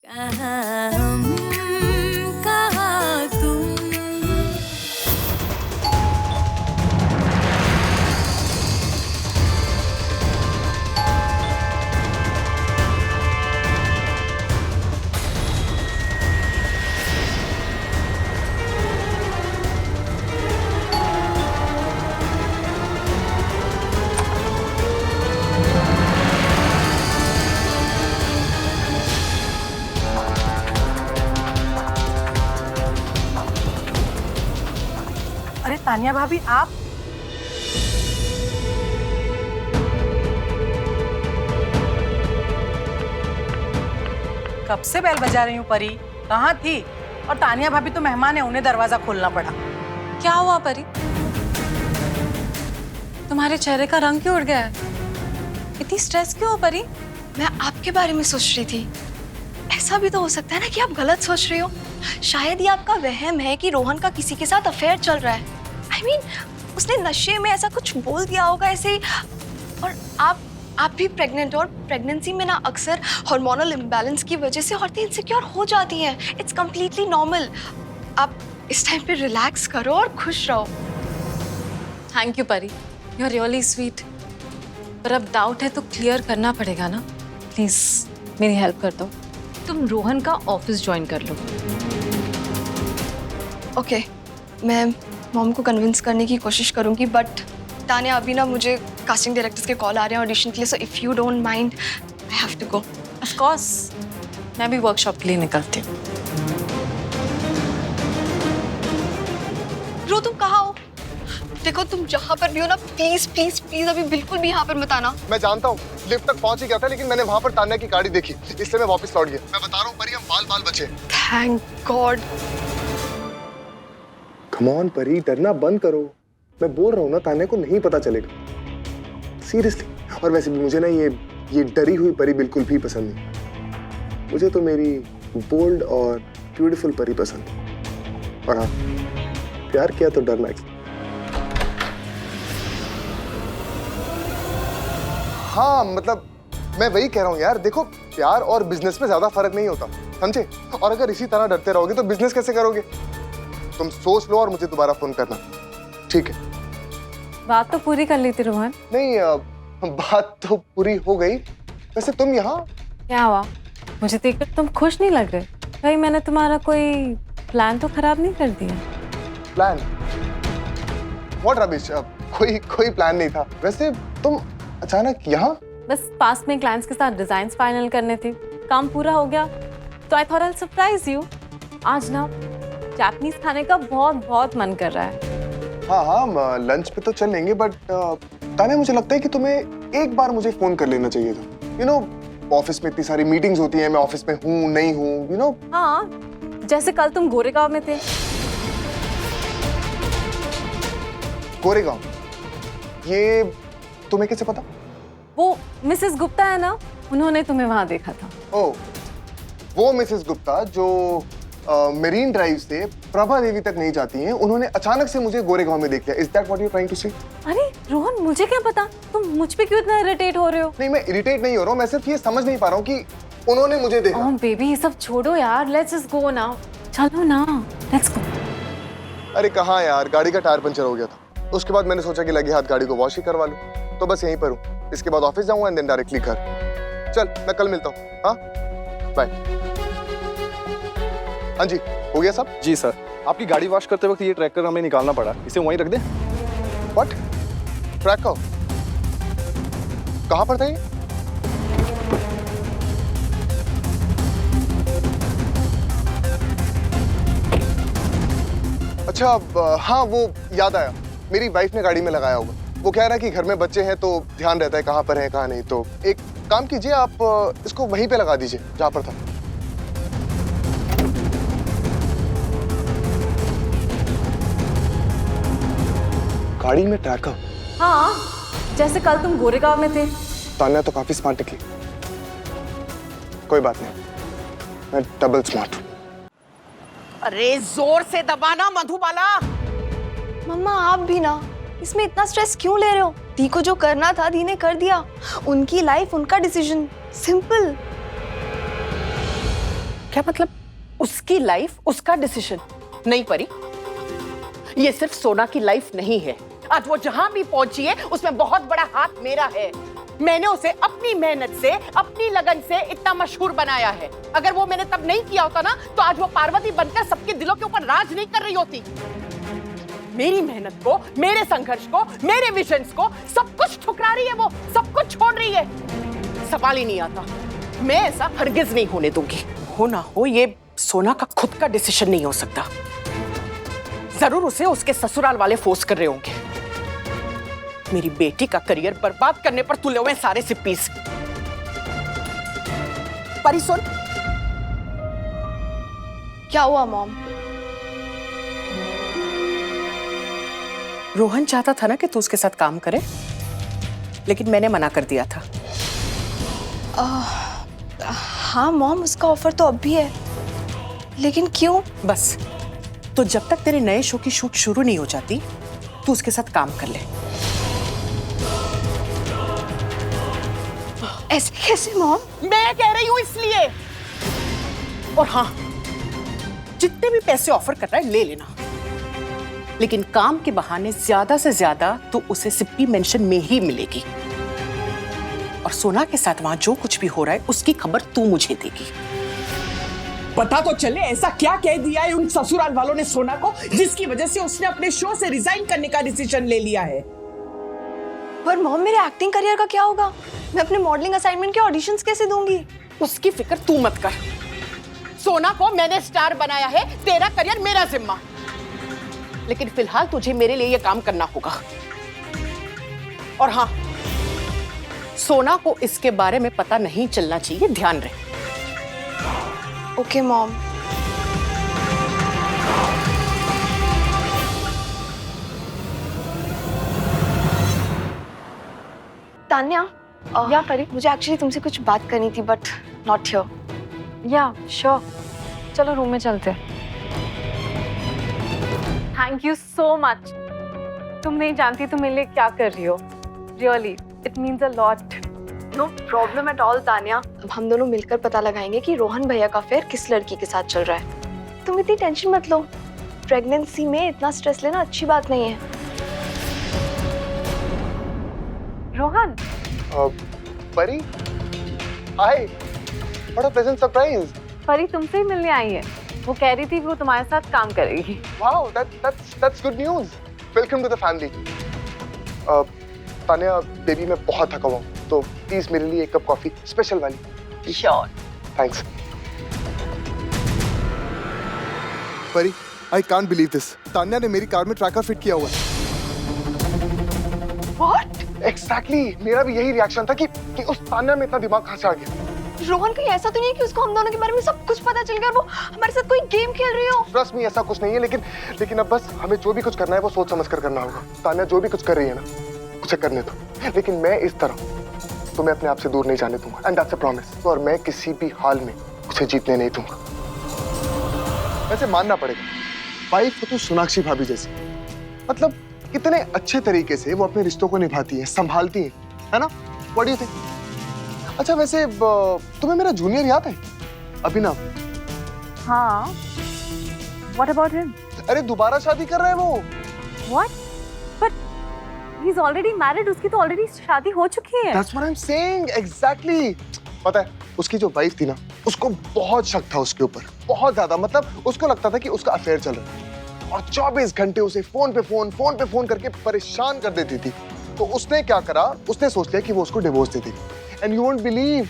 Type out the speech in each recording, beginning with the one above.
कहाँ हम, कहाँ तुम। अरे तानिया भाभी, आप कब से बेल बजा रही हूँ परी? कहाँ थी? और तानिया भाभी तो मेहमान है, उन्हें दरवाजा खोलना पड़ा। क्या हुआ परी? तुम्हारे चेहरे का रंग क्यों उड़ गया है? इतनी स्ट्रेस क्यों हो परी? मैं आपके बारे में सोच रही थी। ऐसा भी तो हो सकता है ना कि आप गलत सोच रही हो। शायद ये आपका वहम है कि रोहन का किसी के साथ अफेयर चल रहा है। I mean, उसने नशे में ऐसा कुछ बोल दिया होगा ऐसे ही। और आप भी प्रेग्नेंट हो, और प्रेगनेंसी में ना अक्सर हार्मोनल इम्बैलेंस की वजह से औरतें इनसिक्योर हो जाती हैं। It's completely normal. आप इस टाइम पे रिलैक्स करो और खुश रहो। थैंक यू परी, यू आर रियली स्वीट। पर अब डाउट है तो क्लियर करना पड़ेगा ना। प्लीज मेरी हेल्प कर दो। तुम रोहन का ऑफिस ज्वाइन कर लो। ओके, मैं मॉम को कन्विंस करने की कोशिश करूंगी, बट तानिया अभी ना मुझे कास्टिंग डायरेक्टर्स के कॉल आ रहे हैं ऑडिशन के लिए, so if you don't mind I have to go. Of course, मैं भी वर्कशॉप के लिए निकलती हूँ। रो, तुम कहाँ हो? देखो, तुम जहाँ पर भी हो ना, प्लीज प्लीज प्लीज अभी बिल्कुल भी यहाँ पर मत आना। मैं जानता हूँ लिफ्ट तक पहुंच ही गया था, लेकिन मैंने वहां पर तान्या की गाड़ी देखी, इसलिए मैं वापस लौट गया। मैं बता रहा हूँ परी, हम बाल बाल बचे। Thank God. कम ऑन परी, डरना बंद करो। मैं बोल रहा हूँ ना, तान्या को नहीं पता चलेगा, सीरियसली। और वैसे भी मुझे ना ये डरी हुई परी बिल्कुल भी पसंद नहीं। मुझे तो मेरी बोल्ड और ब्यूटीफुल परी पसंद है। और हाँ, प्यार किया तो डरना। हाँ मतलब मैं वही कह रहा हूँ यार, देखो प्यार और बिजनेस में ज्यादा फर्क नहीं होता, समझे? और अगर इसी तरह डरते रहोगे तो बिजनेस कैसे करोगे? तुम सोच लो और मुझे दोबारा फोन करना, ठीक है? बात तो पूरी कर ली थी रोहन। नहीं, बात तो पूरी हो गई। वैसे तुम यहाँ क्या हुआ? मुझे देखकर तुम खुश नहीं लग रहे। भाई मैंने तुम्हारा कोई प्लान तो खराब नहीं कर दिया? प्लान? What rubbish? कोई प्लान नहीं था। वैसे तुम अचानक यहाँ? बस पास में क्लाइंट्स के साथ डिजाइन्स फाइनल करने थे, काम पूरा हो गया तो I thought I surprise you. आज ना जापानीज खाने का बहुत मन कर रहा है। हाँ, लंच पे तो चल लेंगे, बट तान्या मुझे लगता है कि तुम्हें एक बार मुझे फोन कर लेना चाहिए था। यू नो, ऑफिस में इतनी सारी मीटिंग्स होती हैं, मैं ऑफिस में हूँ नहीं हूँ, यू नो। हाँ, जैसे कल तुम गोरेगांव में थे। गोरेगांव? ये तुम्हें कैसे पता? वो मिसेस गुप्ता है ना, उन्होंने तुम्हें वहां देखा था। ओह, वो मिसेस गुप्ता जो मेरीन ड्राइव से प्रभा देवी तक नहीं जाती हैं, उन्होंने अचानक से मुझे गोरेगांव में देख लिया। Is that what you trying to say? अरे रोहन, मुझे क्या पता, तुम मुझ पे क्यों इतना इरिटेट हो रहे हो? नहीं, मैं इरिटेट नहीं हो रहा हूँ, मैं सिर्फ ये समझ नहीं पा रहा हूँ कि उन्होंने मुझे देखा। ओह बेबी, ये सब छोड़ो यार, लेट्स जस्ट गो नाउ। चलो ना, लेट्स गो। अरे कहाँ यार, गाड़ी का टायर पंचर हो गया था। उसके बाद मैंने सोचा कि लगे हाथ गाड़ी को वॉश ही करवा लूं, तो बस यहीं पर हूँ। इसके बाद ऑफिस जाऊंगा एंड देन डायरेक्टली घर। चल, मैं कल मिलता हूँ। हाँ, बाय। हाँ जी, हो गया सब? जी सर, आपकी गाड़ी वॉश करते वक्त ये ट्रैकर हमें निकालना पड़ा, इसे वहीं रख दें? व्हाट? ट्रैकर? कहाँ पर था ये? अच्छा, हाँ वो याद आया, मेरी वाइफ ने गाड़ी में लगाया होगा। वो कह रहा है कि घर में बच्चे हैं तो ध्यान रहता है कहाँ पर है कहाँ नहीं। तो एक काम कीजिए, आप इसको वहीं पे लगा दीजिए जहाँ पर था। गाड़ी में ट्रैकर? हाँ, जैसे कल तुम गोरेगांव में थे। तान्या तो काफी स्मार्ट निकली। कोई बात नहीं, मैं डबल स्मार्ट हूँ। अरे जोर से दबाना मधुबाला। मम्मा आप भी ना, इसमें इतना स्ट्रेस क्यों ले रहे हो? दी को जो करना था दी ने कर दिया। उनकी लाइफ, उनका डिसीजन, सिंपल। क्या मतलब? उसकी लाइफ उसका डिसीजन? नहीं परी, ये सिर्फ सोना की लाइफ नहीं है। आज वो जहां भी पहुंची है उसमें बहुत बड़ा हाथ मेरा है। मैंने उसे अपनी मेहनत से, अपनी लगन से इतना मशहूर बनाया है। अगर वो मैंने तब नहीं किया होता ना, तो आज वो पार्वती बनकर सबके दिलों के ऊपर राज नहीं कर रही होती। मेरी मेहनत को, मेरे संघर्ष को, मेरे विजन्स को सब कुछ ठुकरा रही है, वो सब कुछ छोड़ रही है। सवाल ही नहीं आता। मैं ऐसा हरगिज नहीं होने दूंगी। हो ना हो, ये सोना का खुद का डिसीजन नहीं हो सकता। जरूर उसे उसके ससुराल वाले फोर्स कर रहे होंगे। मेरी बेटी का करियर बर्बाद करने पर तुले हुए सारे सिप्पीस। परी सुन। क्या हुआ मॉम? रोहन चाहता था ना कि तू उसके साथ काम करे, लेकिन मैंने मना कर दिया था। हाँ मॉम, उसका ऑफर तो अब भी है, लेकिन क्यों? बस, तो जब तक तेरे नए शो की शूट शुरू नहीं हो जाती, तू उसके साथ काम कर ले। ऐसे कैसे मॉम? मैं कह रही हूं इसलिए। और हाँ, जितने भी पैसे ऑफर कर रहा है ले लेना, लेकिन काम के बहाने ज्यादा से ज्यादा तो उसे सिप्पी मेंशन में ही मिलेगी। और सोना के साथ वहां जो कुछ भी हो रहा है उसकी खबर तू मुझे देगी। पता तो चले ऐसा क्या कह दिया है उन ससुराल वालों ने सोना को, जिसकी वजह से उसने अपने शो से रिजाइन करने का डिसीजन ले लिया है। पर मॉम, मेरे एक्टिंग करियर का क्या होगा? मैं अपने मॉडलिंग असाइनमेंट के ऑडिशंस कैसे दूंगी? उसकी फिक्र तू मत कर। सोना को मैंने स्टार बनाया है, तेरा करियर मेरा जिम्मा। लेकिन फिलहाल तुझे मेरे लिए यह काम करना होगा। और हाँ, सोना को इसके बारे में पता नहीं चलना चाहिए, ध्यान रहे। Okay mom. तान्या, या परी, मुझे एक्चुअली तुमसे कुछ बात करनी थी, बट नॉट हियर। या श्योर, चलो रूम में चलते हैं। Thank you so much. तुम नहीं जानती तुम मेरे लिए क्या कर रही हो। Really it means a lot. No problem at all Tanya. अब हम दोनों मिलकर पता लगाएंगे कि रोहन भैया का अफेयर किस लड़की के साथ चल रहा है। तुम इतनी टेंशन मत लो। प्रेगनेंसी में इतना स्ट्रेस लेना अच्छी बात नहीं है। रोहन, परी, हाय, व्हाट अ प्लेजेंट सरप्राइज। परी तुमसे ही मिलने आई है। वो कह रही थी वो तुम्हारे साथ काम करेगी। Wow, that's good news. Welcome to the family. Tanya baby, मैं बहुत थका हुआ हूँ, तो प्लीज मेरे लिए एक कप कॉफी स्पेशल वाली। श्योर। थैंक्स। परी, I can't believe this. Tanya ने मेरी कार में ट्रैकर फिट किया हुआ है। What? Exactly, मेरा भी यही रिएक्शन था कि उस तान्या में इतना दिमाग कहाँ से आ गया। रोहन, कहीं ऐसा तो नहीं है कि उसको हम दोनों के बारे में सब कुछ पता चल गया और वो हमारे साथ कोई गेम खेल रही हो? ट्रस्ट मी, ऐसा कुछ नहीं है, लेकिन अब बस हमें जो भी कुछ करना है वो सोच समझ कर करना होगा। तान्या जो भी कुछ कर रही है ना, उसे करने दो, लेकिन मैं इस तरह तुम्हें अपने आप से दूर नहीं जाने दूंगा, एंड दैट्स अ प्रॉमिस। और मैं किसी भी हाल में उसे जीतने नहीं दूंगा। वैसे मानना पड़ेगा, वाइफ हो तो सोनाक्षी भाभी जैसी, मतलब कितने अच्छे तरीके से वो अपने रिश्तों को निभाती है, संभालती है ना? What do you think? अच्छा वैसे तुम्हें मेरा जूनियर याद है, अभिनव? हाँ। What about him? अरे दोबारा शादी कर रहा है वो। What? But he's already married. उसकी तो ऑलरेडी शादी हो चुकी है। That's what I'm saying, exactly. पता है, उसकी जो वाइफ थी ना, उसको बहुत शक था उसके ऊपर, बहुत ज्यादा। मतलब उसको लगता था कि उसका अफेयर चल रहा है, और 24 घंटे उसे फोन पे फोन करके परेशान कर देती थी। तो उसने क्या करा, उसने सोच लिया कि वो उसको डिवोर्स दे देगी। एंड यू वोंट बिलीव,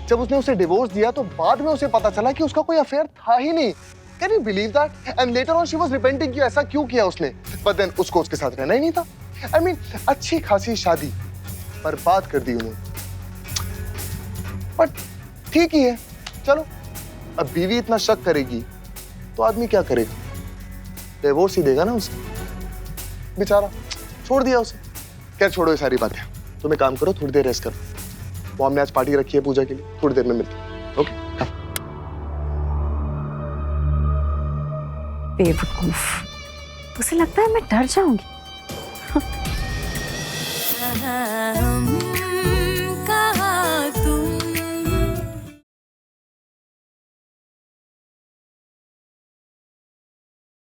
जब उसने उसे डिवोर्स दिया तो बाद में उसे पता चला कि उसका कोई अफेयर था ही नहीं। Can you believe that? And later on she was repenting कि ऐसा क्यों किया उसने। बट देन उसको उसके साथ रहना ही नहीं था। आई मीन, अच्छी खासी शादी बर्बाद कर दी उन्होंने। बट ठीक ही है, चलो, अब बीवी इतना शक करेगी तो आदमी क्या करेगा? डिवोर्स ही देगा ना उसे, बेचारा, छोड़ दिया उसे। खैर छोड़ो ये सारी बातें, तुम एक काम करो, थोड़ी देर रेस्ट करो। वो हमने आज पार्टी रखी है पूजा के लिए, थोड़ी देर में मिलते हैं। ओके? बेवकूफ, उसे लगता है मैं डर जाऊंगी।